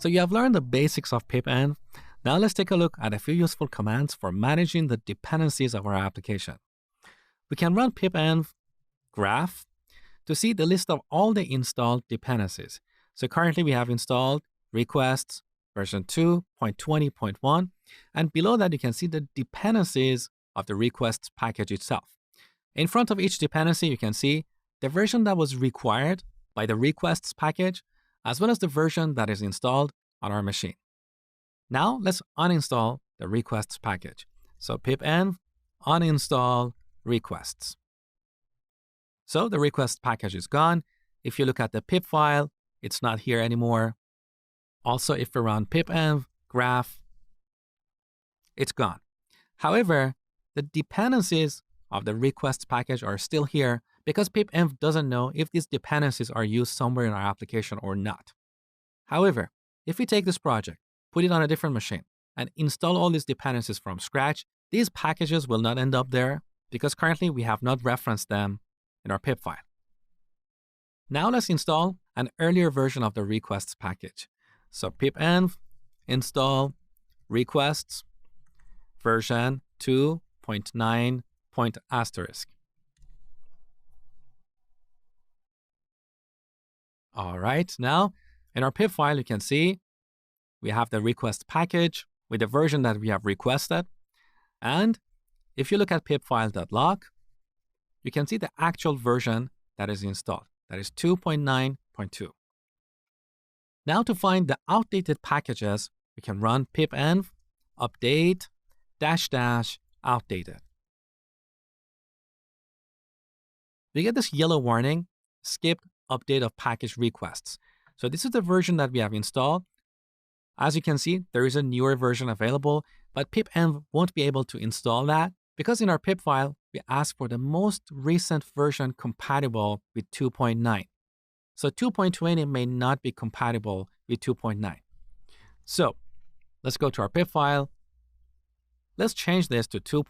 So you have learned the basics of pipenv. Now let's take a look at a few useful commands for managing the dependencies of our application. We can run pipenv graph to see the list of all the installed dependencies. So currently we have installed requests version 2.20.1, and below that you can see the dependencies of the requests package itself. In front of each dependency, you can see the version that was required by the requests package, as well as the version that is installed on our machine. Now let's uninstall the requests package. So pipenv uninstall requests. So the request package is gone. If you look at the pip file, it's not here anymore. Also, if we run pipenv graph, it's gone. However, the dependencies of the requests package are still here because pipenv doesn't know if these dependencies are used somewhere in our application or not. However, if we take this project, put it on a different machine, and install all these dependencies from scratch, these packages will not end up there because currently we have not referenced them in our pip file. Now let's install an earlier version of the requests package. So pipenv install requests version 2.9. All right, now in our pip file, you can see we have the request package with the version that we have requested. And if you look at pipfile.log, you can see the actual version that is installed. That is 2.9.2. Now to find the outdated packages, we can run pipenv update -- outdated. We get this yellow warning, skip update of package requests. So this is the version that we have installed. As you can see, there is a newer version available, but pipenv won't be able to install that because in our pip file, we ask for the most recent version compatible with 2.9. So 2.20 may not be compatible with 2.9. So let's go to our pip file. Let's change this to 2.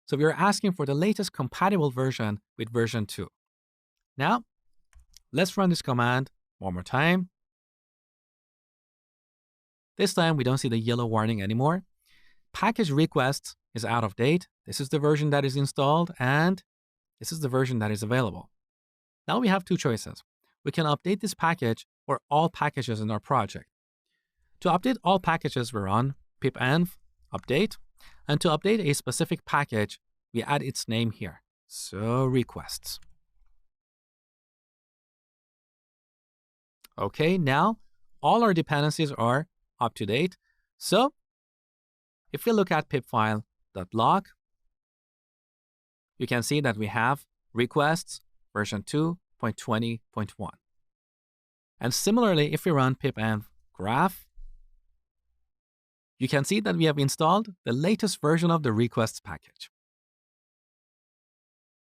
So we are asking for the latest compatible version with version 2. Now, let's run this command one more time. This time, we don't see the yellow warning anymore. Package requests is out of date. This is the version that is installed, and this is the version that is available. Now we have two choices. We can update this package or all packages in our project. To update all packages, we run pipenv update, and to update a specific package, we add its name here. So requests. Okay, now all our dependencies are up to date. So if we look at pipfile.log, you can see that we have requests version 2.20.1. And similarly, if we run pipenv graph, you can see that we have installed the latest version of the requests package.